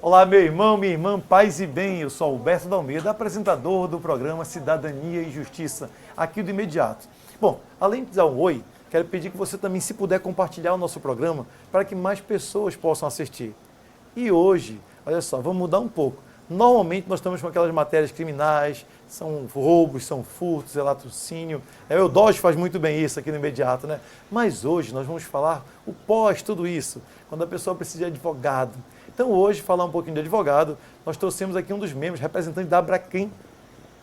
Olá, meu irmão, minha irmã, paz e bem. Eu sou Alberto da Almeida, apresentador do programa Cidadania e Justiça, aqui do Imediato. Bom, além de dar um oi, quero pedir que você também, se puder, compartilhar o nosso programa para que mais pessoas possam assistir. E hoje, olha só, vamos mudar um pouco. Normalmente nós estamos com aquelas matérias criminais, são roubos, são furtos, é latrocínio. O Eudógio faz muito bem isso aqui no Imediato, né? Mas hoje nós vamos falar o pós tudo isso, quando a pessoa precisa de advogado. Então hoje, falar um pouquinho de advogado, nós trouxemos aqui um dos membros, representante da Abracrim.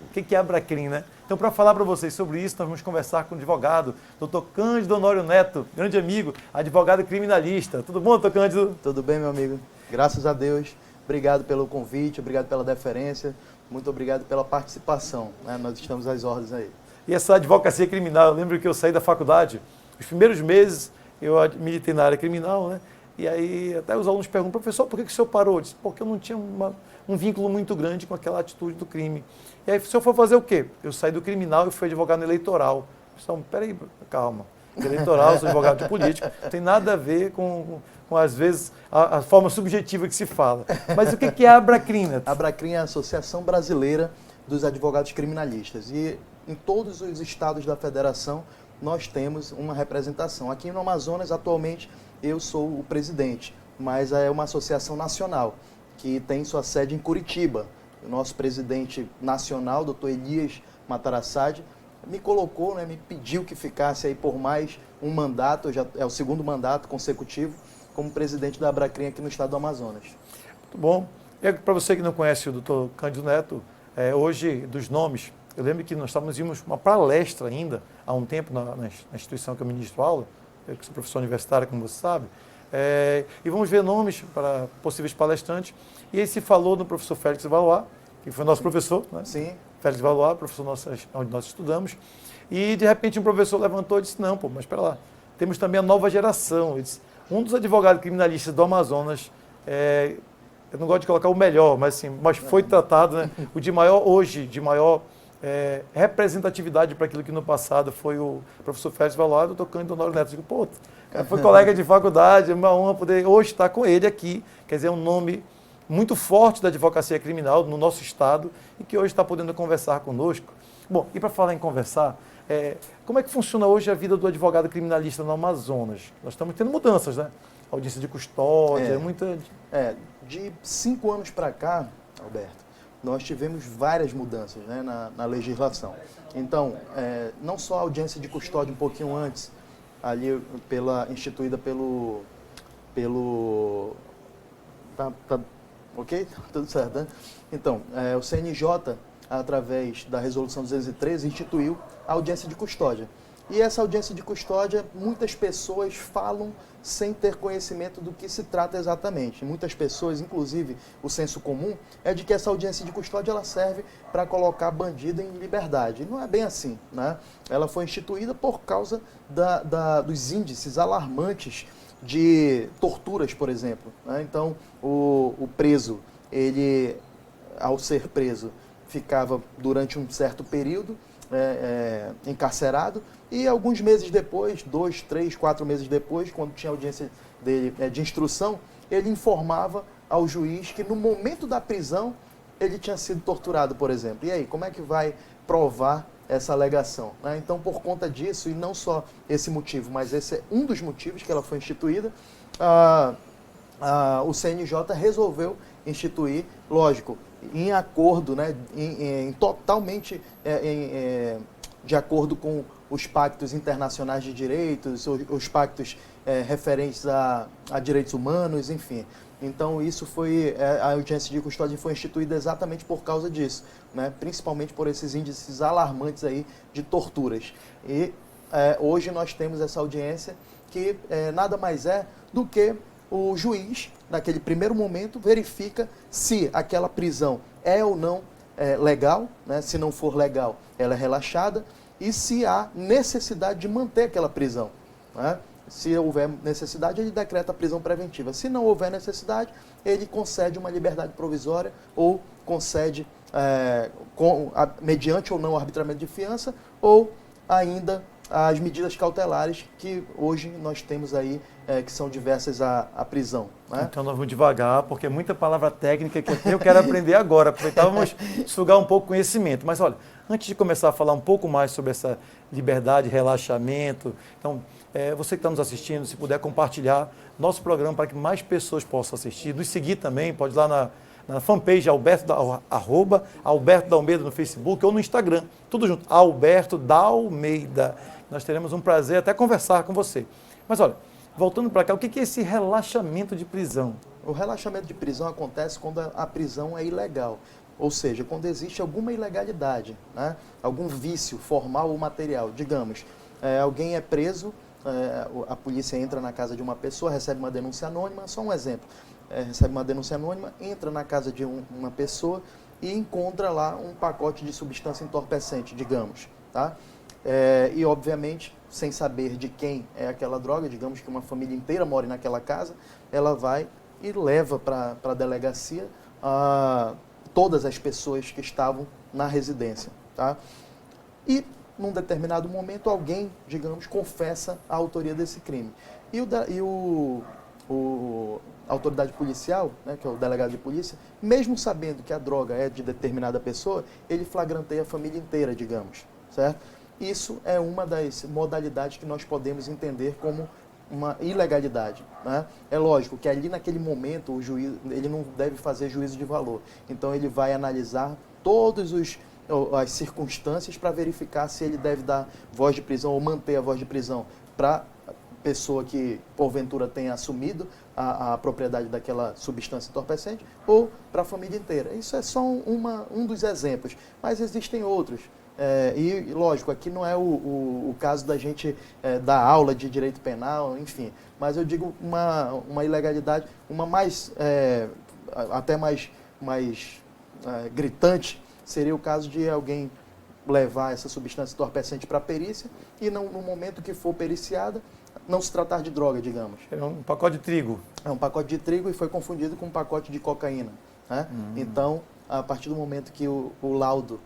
O que é a Abracrim, né? Então, para falar para vocês sobre isso, nós vamos conversar com o advogado, doutor Cândido Honório Neto, grande amigo, advogado criminalista. Tudo bom, doutor Cândido? Tudo bem, meu amigo. Graças a Deus. Obrigado pelo convite, obrigado pela deferência, muito obrigado pela participação. Né? Nós estamos às ordens aí. E essa advocacia criminal, eu lembro que eu saí da faculdade, os primeiros meses eu militei na área criminal, né? E aí até os alunos perguntam, professor, por que o senhor parou? Eu disse, porque eu não tinha um vínculo muito grande com aquela atitude do crime. E aí o senhor foi fazer o quê? Eu saí do criminal e fui advogado no eleitoral. Pessoal, peraí, calma. Eleitoral, sou advogado de político, não tem nada a ver com às vezes, a forma subjetiva que se fala. Mas o que é a Abracrim, Neto? A Abracrim é a Associação Brasileira dos Advogados Criminalistas. E em todos os estados da federação, nós temos uma representação. Aqui no Amazonas, atualmente, eu sou o presidente, mas é uma associação nacional, que tem sua sede em Curitiba. O nosso presidente nacional, doutor Elias Matarassade, me colocou, né, me pediu que ficasse aí por mais um mandato, já é o segundo mandato consecutivo, como presidente da Abracrim aqui no estado do Amazonas. Muito bom. E para você que não conhece o doutor Cândido Neto, hoje, dos nomes, eu lembro que nós íamos uma palestra ainda, há um tempo, na instituição que eu ministro aula, eu que sou professor universitário, como você sabe, e vamos ver nomes para possíveis palestrantes. E aí se falou do professor Félix Valois, que foi nosso professor, né? Sim. Félix Valois, professor nosso, onde nós estudamos, e de repente um professor levantou e disse, não, mas espera lá, temos também a nova geração. Ele disse, um dos advogados criminalistas do Amazonas, eu não gosto de colocar o melhor, mas foi tratado, né, o de maior hoje, de maior representatividade para aquilo que no passado foi o professor Félix Valois, o doutor Cândido Honório Neto. Eu digo, pô, foi colega de faculdade, é uma honra poder hoje estar com ele aqui, quer dizer, um nome muito forte da advocacia criminal no nosso estado e que hoje está podendo conversar conosco. Bom, e para falar em conversar, como é que funciona hoje a vida do advogado criminalista no Amazonas? Nós estamos tendo mudanças, né? Audiência de custódia, muita... De 5 anos para cá, Alberto, nós tivemos várias mudanças, né, na legislação. Então, não só a audiência de custódia um pouquinho antes, ali instituída pelo ok? Tudo certo, né? Então, o CNJ, através da Resolução 213, instituiu a audiência de custódia. E essa audiência de custódia, muitas pessoas falam sem ter conhecimento do que se trata exatamente. Muitas pessoas, inclusive o senso comum, é de que essa audiência de custódia ela serve para colocar bandido em liberdade. Não é bem assim, né? Ela foi instituída por causa dos índices alarmantes de torturas, por exemplo, né? Então, o preso, ele, ao ser preso, ficava durante um certo período encarcerado e alguns meses depois, 2, 3, 4 meses depois, quando tinha audiência dele de instrução, ele informava ao juiz que no momento da prisão ele tinha sido torturado, por exemplo. E aí, como é que vai provar essa alegação, né? Então, por conta disso, e não só esse motivo, mas esse é um dos motivos que ela foi instituída, o CNJ resolveu instituir, lógico, em acordo, né, totalmente de acordo com os pactos internacionais de direitos, os pactos referentes a direitos humanos, enfim. Então, isso foi, a audiência de custódia foi instituída exatamente por causa disso, né? Principalmente por esses índices alarmantes aí de torturas. E hoje nós temos essa audiência que nada mais é do que o juiz, naquele primeiro momento, verifica se aquela prisão é ou não legal, né? Se não for legal, ela é relaxada, e se há necessidade de manter aquela prisão, né? Se houver necessidade, ele decreta a prisão preventiva. Se não houver necessidade, ele concede uma liberdade provisória ou concede, mediante ou não arbitramento de fiança, ou ainda as medidas cautelares que hoje nós temos aí que são diversas à prisão. Né? Então nós vamos devagar, porque é muita palavra técnica que eu quero aprender agora. Aproveitávamos sugar um pouco o conhecimento. Mas olha, antes de começar a falar um pouco mais sobre essa liberdade, relaxamento, então você que está nos assistindo, se puder compartilhar nosso programa para que mais pessoas possam assistir, nos seguir também, pode ir lá na fanpage @Alberto da Almeida no Facebook ou no Instagram, tudo junto, Alberto da Almeida. Nós teremos um prazer até conversar com você. Mas olha, voltando para cá, o que é esse relaxamento de prisão? O relaxamento de prisão acontece quando a prisão é ilegal, ou seja, quando existe alguma ilegalidade, né? Algum vício formal ou material. Digamos, alguém é preso, a polícia entra na casa de uma pessoa, recebe uma denúncia anônima, só um exemplo, recebe uma denúncia anônima, entra na casa de uma pessoa e encontra lá um pacote de substância entorpecente, digamos, tá? E obviamente, sem saber de quem é aquela droga, digamos que uma família inteira mora naquela casa, ela vai e leva para a delegacia todas as pessoas que estavam na residência, tá? E num determinado momento alguém, digamos, confessa a autoria desse crime. E a autoridade policial, né, que é o delegado de polícia, mesmo sabendo que a droga é de determinada pessoa, ele flagranteia a família inteira, digamos, certo? Isso é uma das modalidades que nós podemos entender como uma ilegalidade, né? É lógico que ali naquele momento o juiz ele não deve fazer juízo de valor, então ele vai analisar todas as circunstâncias para verificar se ele deve dar voz de prisão ou manter a voz de prisão para pessoa que porventura tenha assumido a propriedade daquela substância entorpecente ou para a família inteira. Isso é só um dos exemplos, mas existem outros. E, lógico, aqui não é o caso da gente dar aula de direito penal, enfim, mas eu digo uma ilegalidade, até mais gritante, seria o caso de alguém levar essa substância entorpecente para a perícia e no momento que for periciada, não se tratar de droga, digamos. É um pacote de trigo. É um pacote de trigo e foi confundido com um pacote de cocaína. Né? Então, a partir do momento que o laudo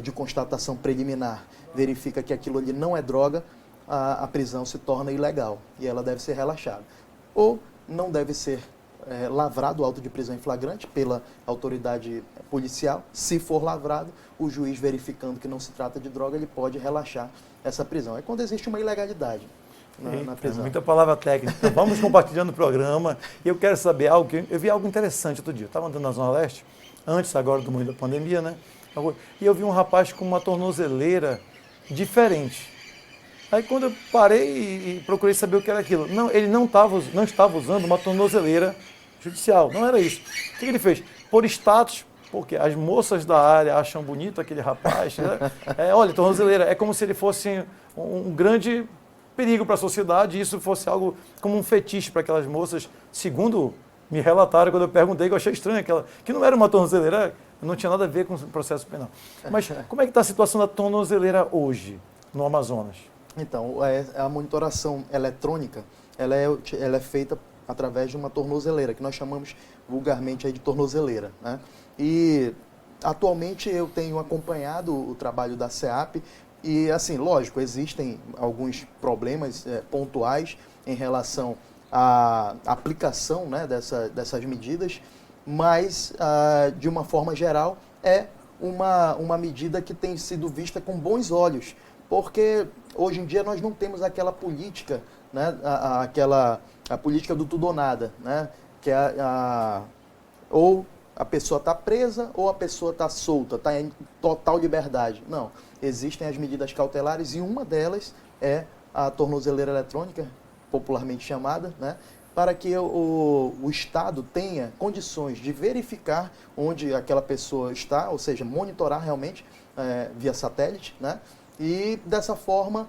de constatação preliminar verifica que aquilo ali não é droga, a prisão se torna ilegal e ela deve ser relaxada. Ou não deve ser lavrado o auto de prisão em flagrante pela autoridade policial. Se for lavrado, o juiz, verificando que não se trata de droga, ele pode relaxar essa prisão. É quando existe uma ilegalidade na prisão. Muita palavra técnica. Então, vamos compartilhando o programa. E eu quero saber algo, eu vi algo interessante outro dia. Eu estava andando na Zona Leste, antes agora do momento da pandemia, né? E eu vi um rapaz com uma tornozeleira diferente. Aí quando eu parei e procurei saber o que era aquilo, não, ele não estava usando uma tornozeleira judicial, não era isso. O que ele fez? Por status, porque as moças da área acham bonito aquele rapaz, né? Olha, tornozeleira, é como se ele fosse um grande perigo para a sociedade, e isso fosse algo como um fetiche para aquelas moças, segundo me relataram quando eu perguntei, que eu achei estranho, que não era uma tornozeleira, não tinha nada a ver com o processo penal. Mas como é que está a situação da tornozeleira hoje, no Amazonas? Então, a monitoração eletrônica, ela é feita através de uma tornozeleira, que nós chamamos vulgarmente aí de tornozeleira, né? E atualmente eu tenho acompanhado o trabalho da SEAP e, assim, lógico, existem alguns problemas pontuais em relação à aplicação, né, dessas medidas, mas, de uma forma geral, é uma medida que tem sido vista com bons olhos, porque hoje em dia nós não temos aquela política, né, a política do tudo ou nada, né, que ou a pessoa está presa ou a pessoa está solta, está em total liberdade. Não, existem as medidas cautelares e uma delas é a tornozeleira eletrônica, popularmente chamada, né, para que o Estado tenha condições de verificar onde aquela pessoa está, ou seja, monitorar realmente via satélite, né, e dessa forma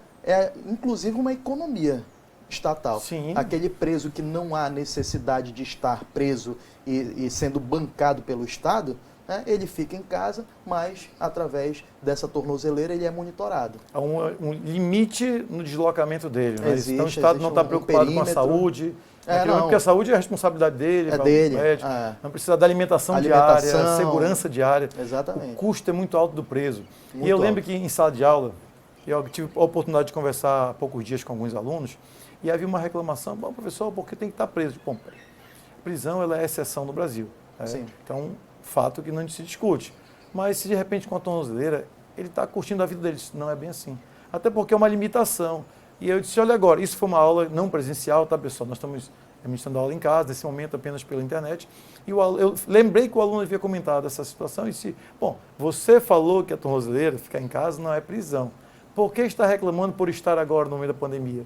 inclusive uma economia estatal. Sim. Aquele preso que não há necessidade de estar preso e sendo bancado pelo Estado, né, ele fica em casa, mas através dessa tornozeleira ele é monitorado. Há um limite no deslocamento dele, né? Existe, então o Estado não está preocupado com a saúde, porque a saúde é a responsabilidade dele, dele, médico, não precisa da alimentação diária, segurança diária. Exatamente. O custo é muito alto do preso. Muito e eu alto. lembro que em sala de aula, eu tive a oportunidade de conversar há poucos dias com alguns alunos, E havia uma reclamação, bom, professor, por que tem que estar preso? Bom, prisão ela é exceção no Brasil. Sim. Então, fato que não se discute. Mas se de repente com a tornozeleira, ele está curtindo a vida dele, não é bem assim. Até porque é uma limitação. E eu disse, olha agora, isso foi uma aula não presencial, tá pessoal? Nós estamos ministrando aula em casa, nesse momento apenas pela internet. E eu lembrei que o aluno havia comentado essa situação e disse, bom, você falou que a tornozeleira, ficar em casa, não é prisão. Por que está reclamando por estar agora no meio da pandemia?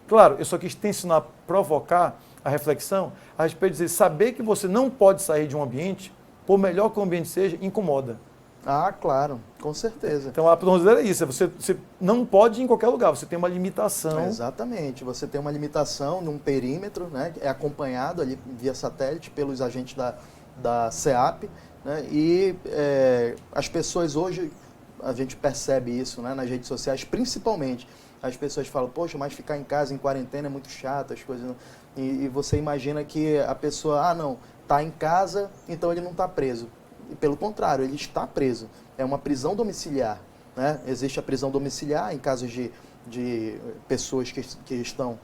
Claro, eu só quis tensionar, provocar a reflexão a respeito de dizer, saber que você não pode sair de um ambiente, por melhor que o ambiente seja, incomoda. Ah, claro, com certeza. Então a tornozeleira é isso, você não pode ir em qualquer lugar, você tem uma limitação. Exatamente, você tem uma limitação num perímetro, né, é acompanhado ali via satélite pelos agentes da SEAP, né, e as pessoas hoje, a gente percebe isso, né, nas redes sociais, principalmente, as pessoas falam, poxa, mas ficar em casa, em quarentena é muito chato, as coisas não... E você imagina que a pessoa, não, está em casa, então ele não está preso. E pelo contrário, ele está preso. É uma prisão domiciliar, né? Existe a prisão domiciliar em casos de pessoas que estão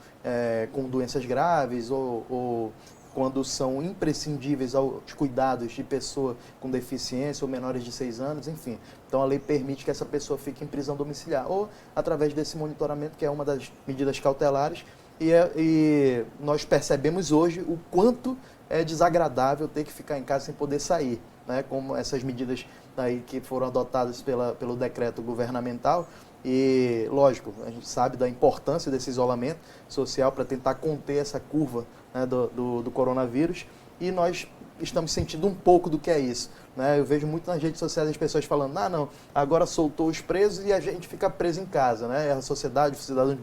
com doenças graves ou quando são imprescindíveis aos cuidados de pessoa com deficiência ou menores de 6 anos, enfim. Então a lei permite que essa pessoa fique em prisão domiciliar ou através desse monitoramento, que é uma das medidas cautelares, e nós percebemos hoje o quanto é desagradável ter que ficar em casa sem poder sair, né? Como essas medidas aí que foram adotadas pelo decreto governamental. E, lógico, a gente sabe da importância desse isolamento social para tentar conter essa curva, né, do coronavírus, e nós estamos sentindo um pouco do que é isso, né? Eu vejo muito nas redes sociais as pessoas falando, não, agora soltou os presos e a gente fica preso em casa, né? A sociedade, o cidadão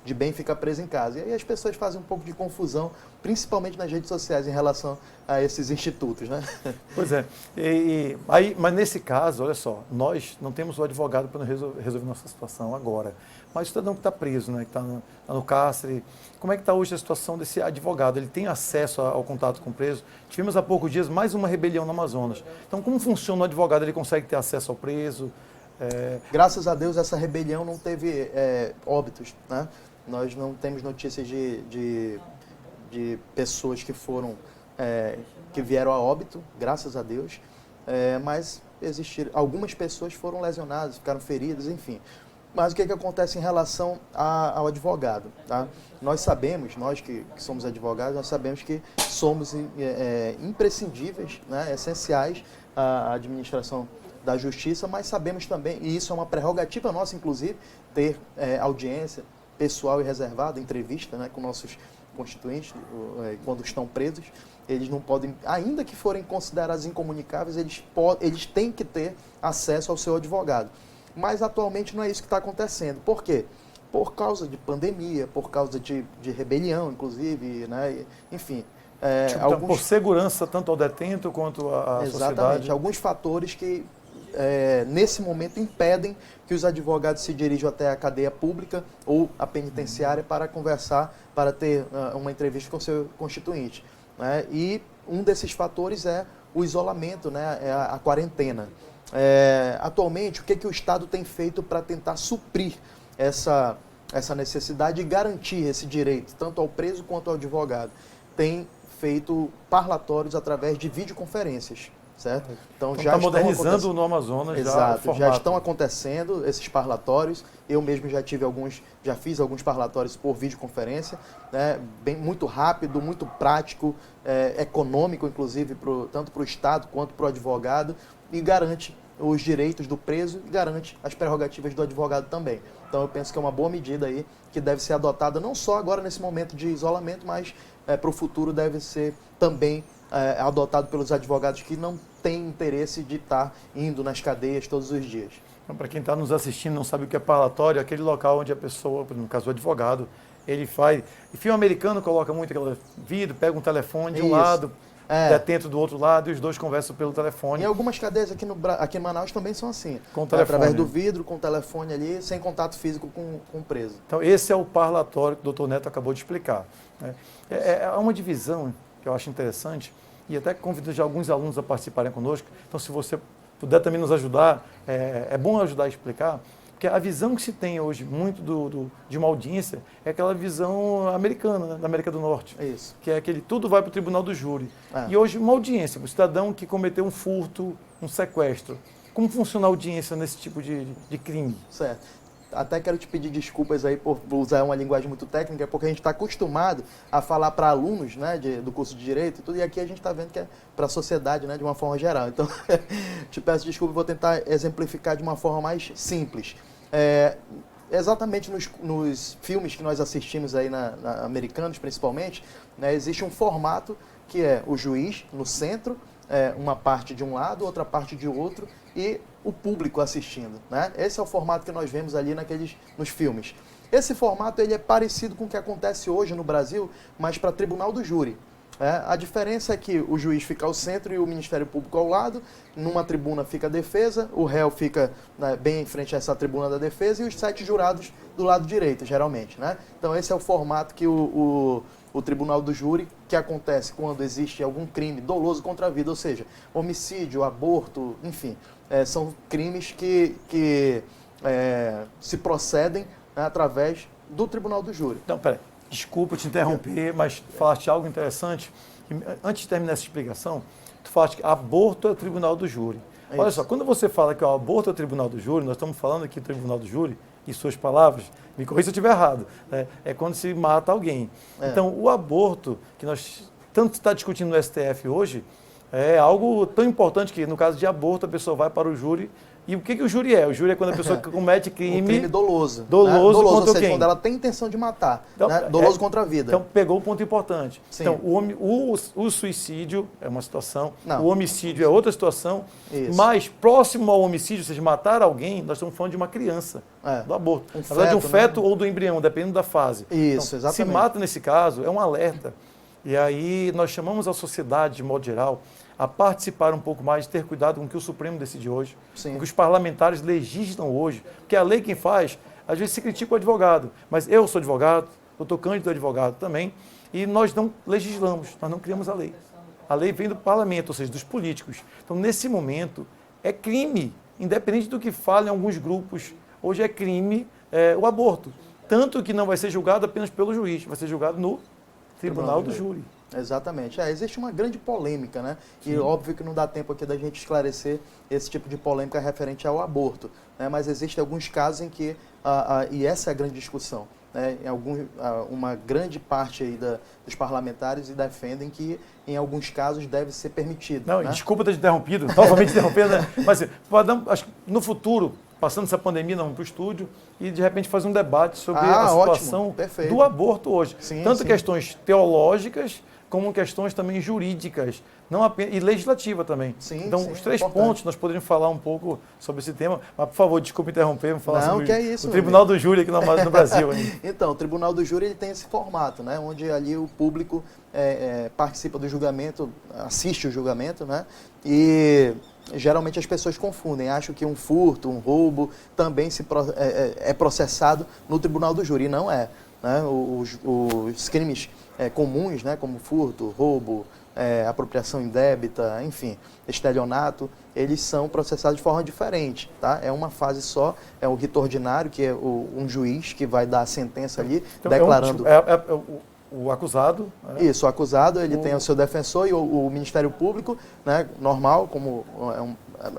de bem fica preso em casa. E aí as pessoas fazem um pouco de confusão, principalmente nas redes sociais, em relação a esses institutos, né? Pois é. Mas nesse caso, olha só, nós não temos o advogado para resolver nossa situação agora. Mas o cidadão que está preso, né, que está no cárcere, como é que está hoje a situação desse advogado? Ele tem acesso ao contato com o preso? Tivemos há poucos dias mais uma rebelião no Amazonas. Então, como funciona o advogado? Ele consegue ter acesso ao preso? Graças a Deus, essa rebelião não teve óbitos, né? Nós não temos notícias de pessoas que foram, que vieram a óbito, graças a Deus, mas algumas pessoas foram lesionadas, ficaram feridas, enfim. Mas o que acontece em relação ao advogado? Tá? Nós sabemos, nós que somos advogados, nós sabemos que somos imprescindíveis, né, essenciais à administração da justiça, mas sabemos também, e isso é uma prerrogativa nossa, inclusive, ter audiência pessoal e reservada, entrevista, né, com nossos constituintes, quando estão presos. Eles não podem, ainda que forem considerados incomunicáveis, eles têm que ter acesso ao seu advogado. Mas atualmente não é isso que está acontecendo. Por quê? Por causa de pandemia, por causa de rebelião, inclusive, né? Enfim. Por segurança tanto ao detento quanto à sociedade. Exatamente. Alguns fatores que, nesse momento, impedem que os advogados se dirijam até a cadeia pública ou a penitenciária para conversar, para ter uma entrevista com o seu constituinte, né? E um desses fatores é o isolamento, né? É a quarentena. Atualmente, o que o Estado tem feito para tentar suprir essa necessidade e garantir esse direito, tanto ao preso quanto ao advogado? Tem feito parlatórios através de videoconferências, certo? Então já está modernizando no Amazonas. Exato, já estão acontecendo esses parlatórios. Eu mesmo já fiz alguns parlatórios por videoconferência, né? Muito rápido, muito prático, econômico, inclusive, tanto para o Estado quanto para o advogado, e garante os direitos do preso e garante as prerrogativas do advogado também. Então eu penso que é uma boa medida aí, que deve ser adotada não só agora nesse momento de isolamento, mas para o futuro deve ser também adotado pelos advogados que não têm interesse de estar indo nas cadeias todos os dias. Então, para quem está nos assistindo, não sabe o que é parlatório, é aquele local onde a pessoa, no caso o advogado, ele faz... E filme americano coloca muito aquele vidro, pega um telefone de um lado, detento do outro lado, e os dois conversam pelo telefone. Em algumas cadeias aqui em Manaus também são assim. Com o telefone. Através do vidro, com o telefone ali, sem contato físico com o preso. Então, esse é o parlatório que o doutor Neto acabou de explicar, né? Há uma divisão que eu acho interessante, e até convido já alguns alunos a participarem conosco. Então, se você puder também nos ajudar, é bom ajudar a explicar. Porque a visão que se tem hoje muito de uma audiência é aquela visão americana, né, da América do Norte. É isso. Que é aquele tudo vai para o tribunal do júri. É. E hoje uma audiência, um cidadão que cometeu um furto, um sequestro. Como funciona a audiência nesse tipo de crime? Certo. Até quero te pedir desculpas aí por usar uma linguagem muito técnica, porque a gente está acostumado a falar para alunos, né, do curso de Direito e tudo, e aqui a gente está vendo que é para a sociedade, né, de uma forma geral. Então, te peço desculpa, vou tentar exemplificar de uma forma mais simples. Exatamente nos filmes que nós assistimos aí, americanos principalmente, né, existe um formato que é o juiz no centro, uma parte de um lado, outra parte de outro, e o público assistindo, né? Esse é o formato que nós vemos ali nos filmes. Esse formato ele é parecido com o que acontece hoje no Brasil, mas para tribunal do júri. A diferença é que o juiz fica ao centro e o Ministério Público ao lado. Numa tribuna fica a defesa, o réu fica, né, bem em frente a essa tribuna da defesa e os 7 jurados do lado direito, geralmente, né? Então esse é o formato que o tribunal do júri, que acontece quando existe algum crime doloso contra a vida, ou seja, homicídio, aborto, enfim, são crimes que se procedem, né, através do tribunal do júri. Então, peraí, desculpa te interromper, mas falaste algo interessante. Antes de terminar essa explicação, tu falaste que aborto é o tribunal do júri. Olha só, quando você fala que o aborto é o tribunal do júri, nós estamos falando aqui do tribunal do júri, em suas palavras, me corrija se eu estiver errado, né? É quando se mata alguém. Então, o aborto, que nós tanto está discutindo no STF hoje, é algo tão importante que, no caso de aborto, a pessoa vai para o júri. E o que o júri é? O júri é quando a pessoa comete crime... Um crime doloso. Doloso contra ou seja, quem? Quando ela tem intenção de matar. Então, né? Doloso contra a vida. Então, pegou o ponto importante. Sim. Então, o suicídio é uma situação, Não. o homicídio é outra situação, Isso. mas próximo ao homicídio, ou seja, matar alguém, nós estamos falando de uma criança, do aborto. Um Na verdade, de um feto, né? ou do embrião, dependendo da fase. Isso, então, exatamente. se mata nesse caso, é um alerta. E aí nós chamamos a sociedade, de modo geral, a participar um pouco mais, ter cuidado com o que o Supremo decide hoje, Sim. com o que os parlamentares legislam hoje, porque a lei quem faz, às vezes se critica o advogado, mas eu sou advogado, doutor Cândido é advogado também, e nós não legislamos, nós não criamos a lei. A lei vem do parlamento, ou seja, dos políticos. Então, nesse momento, é crime, independente do que falem alguns grupos, hoje é crime o aborto. Tanto que não vai ser julgado apenas pelo juiz, vai ser julgado no tribunal do júri. Exatamente. Existe uma grande polêmica, né? E óbvio que não dá tempo aqui da gente esclarecer esse tipo de polêmica referente ao aborto, né? Mas existem alguns casos em que, e essa é a grande discussão, né? Uma grande parte aí dos parlamentares defendem que, em alguns casos, deve ser permitido. Não, né? Desculpa ter te interrompido, novamente interrompendo, né? Mas acho que no futuro, passando essa pandemia, nós vamos para o estúdio e, de repente, fazer um debate sobre a situação do aborto hoje. Sim, Tanto questões teológicas, como questões também jurídicas, não apenas, e legislativa também. Sim, então, os 3 pontos, nós poderíamos falar um pouco sobre esse tema, mas, por favor, desculpe interromper, vamos falar sobre o Tribunal do Júri aqui no Brasil. Então, o Tribunal do Júri ele tem esse formato, né, onde ali o público participa do julgamento, assiste o julgamento, né, e geralmente as pessoas confundem, acham que um furto, um roubo também é processado no Tribunal do Júri, e não é. Né? Os crimes comuns, né, como furto, roubo, apropriação indébita, enfim, estelionato, eles são processados de forma diferente, tá? É uma fase só, é o rito ordinário, que é um juiz que vai dar a sentença ali, então, declarando... O acusado... Isso, o acusado, ele tem o seu defensor e o Ministério Público, né, normal, como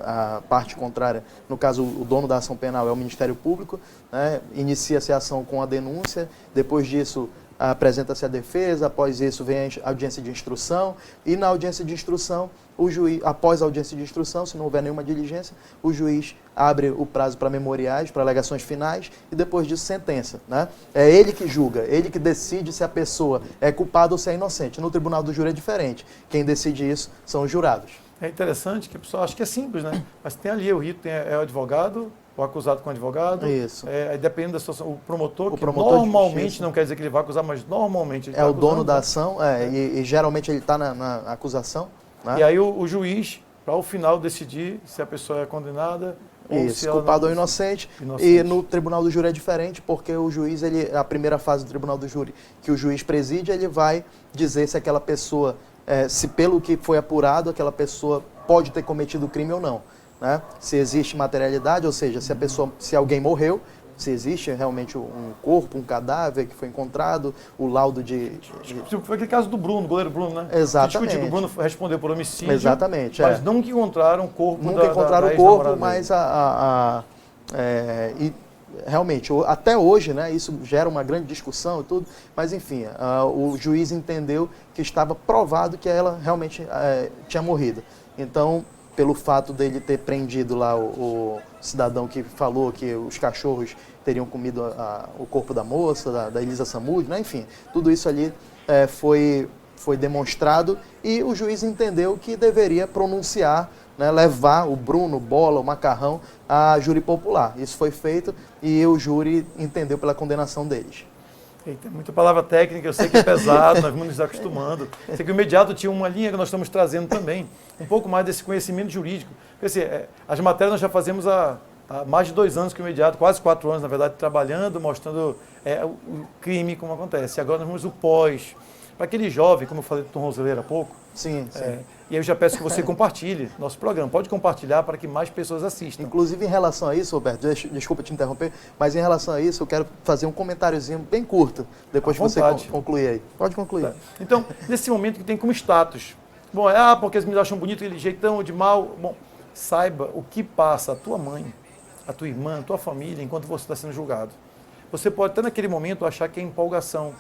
a parte contrária, no caso, o dono da ação penal é o Ministério Público, né, inicia-se a ação com a denúncia, depois disso apresenta-se a defesa, após isso vem a audiência de instrução, e na audiência de instrução, o juiz, após a audiência de instrução, se não houver nenhuma diligência, o juiz abre o prazo para memoriais, para alegações finais, e depois disso sentença. Né? É ele que julga, ele que decide se a pessoa é culpada ou se é inocente. No Tribunal do Júri é diferente. Quem decide isso são os jurados. É interessante que a pessoa acha que é simples, né? Mas tem ali o rito, é o advogado, o acusado com o advogado. Isso. Dependendo da situação, o promotor normalmente, não quer dizer que ele vai acusar, mas normalmente ele é o dono da ação, e geralmente ele está na acusação. Né? E aí o juiz, para ao final decidir se a pessoa é condenada ou se ela culpado ou inocente. E no Tribunal do Júri é diferente, porque o juiz, a primeira fase do Tribunal do Júri, que o juiz preside, ele vai dizer se aquela pessoa, se pelo que foi apurado, aquela pessoa pode ter cometido o crime ou não. né? Se existe materialidade, ou seja, se alguém morreu, se existe realmente um corpo, um cadáver que foi encontrado, o laudo Foi aquele caso do Bruno, goleiro Bruno, né? Exatamente. O Bruno respondeu por homicídio. Exatamente. Mas nunca encontraram o corpo Nunca encontraram o corpo, mas e realmente, até hoje, né, isso gera uma grande discussão e tudo, mas enfim, o juiz entendeu que estava provado que ela realmente tinha morrido. Então, pelo fato dele ter prendido lá o cidadão que falou que os cachorros teriam comido o corpo da moça, da Elisa Samúdio, né? Enfim, tudo isso ali foi demonstrado e o juiz entendeu que deveria pronunciar, né, levar o Bruno, Bola, o Macarrão à júri popular. Isso foi feito e o júri entendeu pela condenação deles. Tem muita palavra técnica, eu sei que é pesado, nós vamos nos acostumando. Sei que o imediato tinha uma linha que nós estamos trazendo também, um pouco mais desse conhecimento jurídico. Porque, assim, as matérias nós já fazemos há mais de 2 anos que o imediato, quase 4 anos, na verdade, trabalhando, mostrando o crime, como acontece. Agora nós vamos o pós. Para aquele jovem, como eu falei do Tom Roseleiro há pouco, sim. E aí eu já peço que você compartilhe nosso programa. Pode compartilhar para que mais pessoas assistam. Inclusive, em relação a isso, Roberto, desculpa te interromper, mas em relação a isso, eu quero fazer um comentáriozinho bem curto, depois que você concluir aí. Pode concluir. Tá. Então, nesse momento que tem como status, bom, porque as meninas acham bonito aquele jeitão de mal, bom, saiba o que passa a tua mãe, a tua irmã, a tua família, enquanto você está sendo julgado. Você pode até naquele momento achar que é empolgação,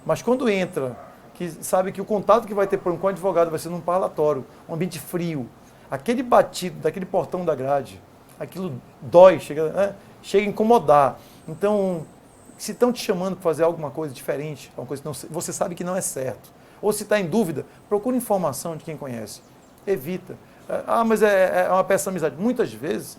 mas quando entra, que sabe que o contato que vai ter com o advogado vai ser num parlatório, um ambiente frio, aquele batido daquele portão da grade, aquilo dói, chega a incomodar. Então, se estão te chamando para fazer alguma coisa diferente, alguma coisa que não, você sabe que não é certo, ou se está em dúvida, procure informação de quem conhece, evita. Mas é uma peça de amizade. Muitas vezes,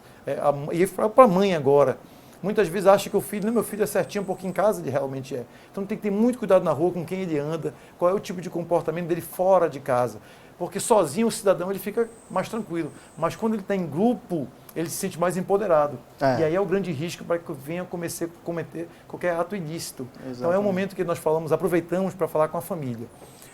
e para a mãe agora, muitas vezes acha que o filho, meu filho é certinho, porque em casa ele realmente é. Então tem que ter muito cuidado na rua com quem ele anda, qual é o tipo de comportamento dele fora de casa. Porque sozinho o cidadão ele fica mais tranquilo. Mas quando ele está em grupo, ele se sente mais empoderado. E aí é o grande risco para que venha cometer qualquer ato ilícito. Exatamente. Então é um momento que nós aproveitamos para falar com a família.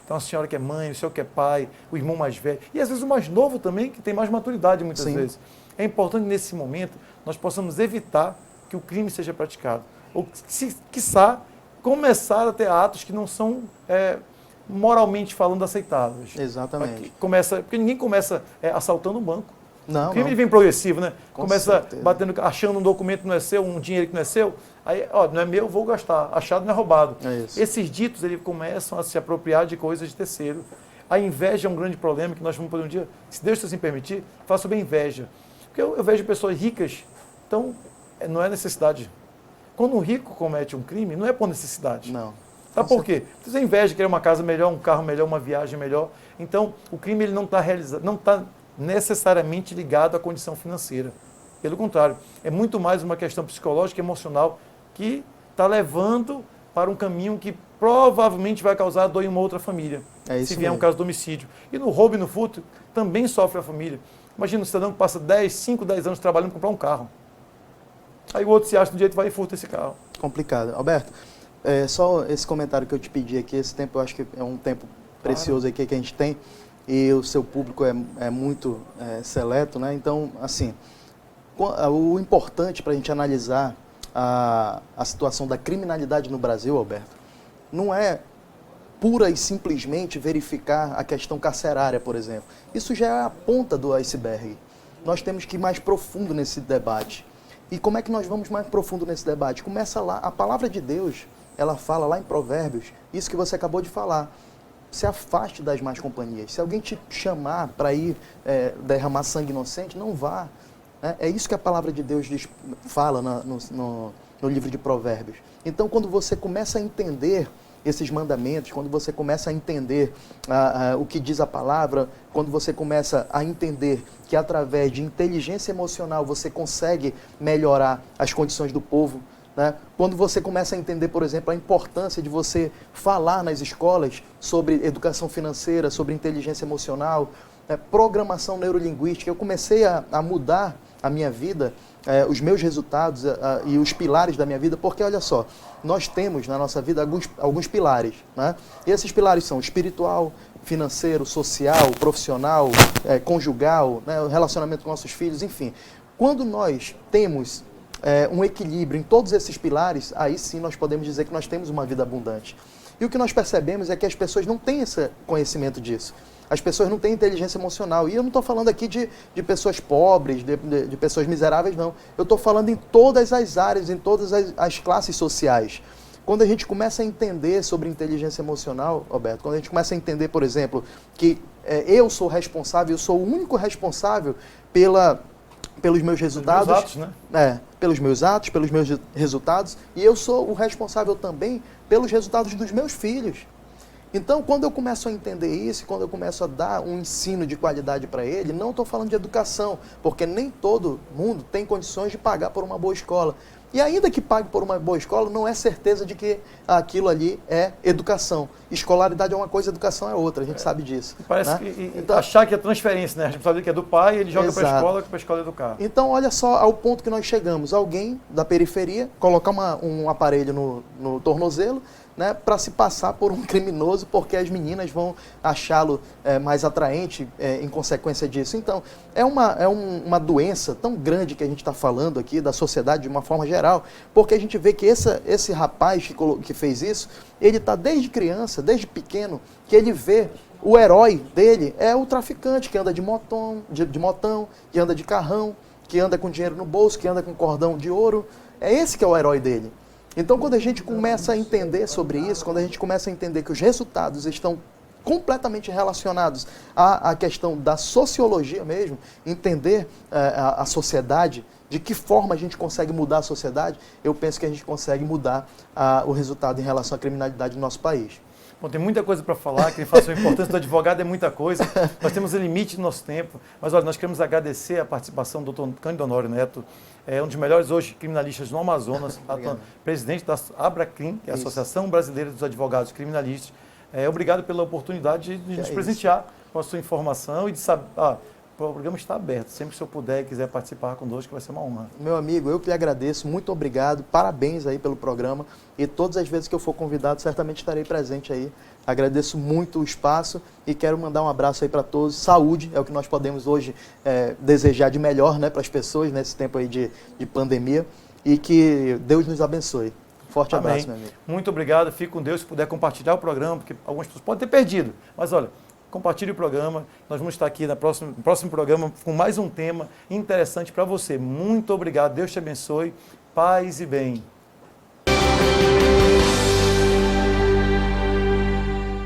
Então a senhora que é mãe, o senhor que é pai, o irmão mais velho, e às vezes o mais novo também, que tem mais maturidade muitas vezes. É importante nesse momento nós possamos evitar que o crime seja praticado. Ou, quiçá, começar a ter atos que não são moralmente falando aceitáveis. Exatamente. Porque ninguém começa assaltando um banco. Não, o crime ele vem progressivo, né? Com começa certeza. achando um documento que não é seu, um dinheiro que não é seu, aí, não é meu, vou gastar. Achado não é roubado. Esses ditos, eles começam a se apropriar de coisas de terceiro. A inveja é um grande problema que nós vamos poder um dia, se Deus assim permitir, falar sobre a inveja. Porque eu vejo pessoas ricas, então não é necessidade. Quando um rico comete um crime, não é por necessidade. Não. Sabe por quê? Você tem inveja de querer uma casa melhor, um carro melhor, uma viagem melhor. Então, o crime ele não está necessariamente ligado à condição financeira. Pelo contrário, é muito mais uma questão psicológica e emocional que está levando para um caminho que provavelmente vai causar dor em uma outra família. Se vier um caso de homicídio. E no roubo e no furto também sofre a família. Imagina um cidadão que passa 5, 10 anos trabalhando para comprar um carro. Aí o outro se acha no direito vai e furta esse carro. Complicado. Alberto, só esse comentário que eu te pedi aqui, esse tempo eu acho que é um tempo precioso aqui que a gente tem e o seu público é muito seleto, né? Então, assim, o importante para a gente analisar a situação da criminalidade no Brasil, Alberto, não é pura e simplesmente verificar a questão carcerária, por exemplo. Isso já é a ponta do iceberg. Nós temos que ir mais profundo nesse debate. E como é que nós vamos mais profundo nesse debate? Começa lá, a palavra de Deus, ela fala lá em Provérbios, isso que você acabou de falar. Se afaste das más companhias. Se alguém te chamar para ir derramar sangue inocente, não vá. É isso que a palavra de Deus fala no livro de Provérbios. Então, quando você começa a entender esses mandamentos, quando você começa a entender o que diz a palavra, quando você começa a entender que através de inteligência emocional você consegue melhorar as condições do povo, né? Quando você começa a entender, por exemplo, a importância de você falar nas escolas sobre educação financeira, sobre inteligência emocional, programação neurolinguística, eu comecei a mudar a minha vida, os meus resultados e os pilares da minha vida, porque olha só, nós temos na nossa vida alguns pilares, né? E esses pilares são espiritual, financeiro, social, profissional, conjugal, né, o relacionamento com nossos filhos, enfim. Quando nós temos um equilíbrio em todos esses pilares, aí sim nós podemos dizer que nós temos uma vida abundante. E o que nós percebemos é que as pessoas não têm esse conhecimento disso. As pessoas não têm inteligência emocional. E eu não estou falando aqui de pessoas pobres, de pessoas miseráveis, não. Eu estou falando em todas as áreas, em todas as classes sociais. Quando a gente começa a entender sobre inteligência emocional, Roberto, quando a gente começa a entender, por exemplo, que eu sou responsável, eu sou o único responsável pelos meus resultados. Pelos atos, né? Pelos meus atos, pelos meus resultados. E eu sou o responsável também pelos resultados dos meus filhos. Então, quando eu começo a entender isso, quando eu começo a dar um ensino de qualidade para ele, não estou falando de educação, porque nem todo mundo tem condições de pagar por uma boa escola. E ainda que pague por uma boa escola, não é certeza de que aquilo ali é educação. Escolaridade é uma coisa, educação é outra, a gente sabe disso. Parece né? que então, achar que é transferência, né? A gente sabe que é do pai, ele joga para a escola educar. Então, olha só ao ponto que nós chegamos. Alguém da periferia colocar um aparelho no tornozelo, né, para se passar por um criminoso, porque as meninas vão achá-lo mais atraente em consequência disso. Então, é uma doença tão grande que a gente está falando aqui, da sociedade de uma forma geral, porque a gente vê que esse rapaz que fez isso, ele está desde criança, desde pequeno, que ele vê o herói dele é o traficante que anda de motão, que anda de carrão, que anda com dinheiro no bolso, que anda com cordão de ouro. É esse que é o herói dele. Então, quando a gente começa a entender sobre isso, quando a gente começa a entender que os resultados estão completamente relacionados à questão da sociologia mesmo, entender a sociedade, de que forma a gente consegue mudar a sociedade, eu penso que a gente consegue mudar o resultado em relação à criminalidade no nosso país. Bom, tem muita coisa para falar, que a importância do advogado é muita coisa, nós temos um limite do nosso tempo, mas olha, nós queremos agradecer a participação do Dr. Cândido Honório Neto, um dos melhores hoje criminalistas no Amazonas, presidente da ABRACRIM, que é a Associação Brasileira dos Advogados Criminalistas. Obrigado pela oportunidade de nos presentear com a sua informação e de saber... O programa está aberto, sempre que o senhor puder e quiser participar conosco, vai ser uma honra. Meu amigo, eu que agradeço, muito obrigado, parabéns aí pelo programa e todas as vezes que eu for convidado, certamente estarei presente aí. Agradeço muito o espaço e quero mandar um abraço aí para todos. Saúde é o que nós podemos hoje desejar de melhor, né, para as pessoas nesse tempo aí de pandemia e que Deus nos abençoe. Forte Amém. Abraço, meu amigo. Muito obrigado, fique com Deus, se puder compartilhar o programa, porque algumas pessoas podem ter perdido, mas olha, compartilhe o programa, nós vamos estar aqui no próximo programa com mais um tema interessante para você. Muito obrigado, Deus te abençoe, paz e bem.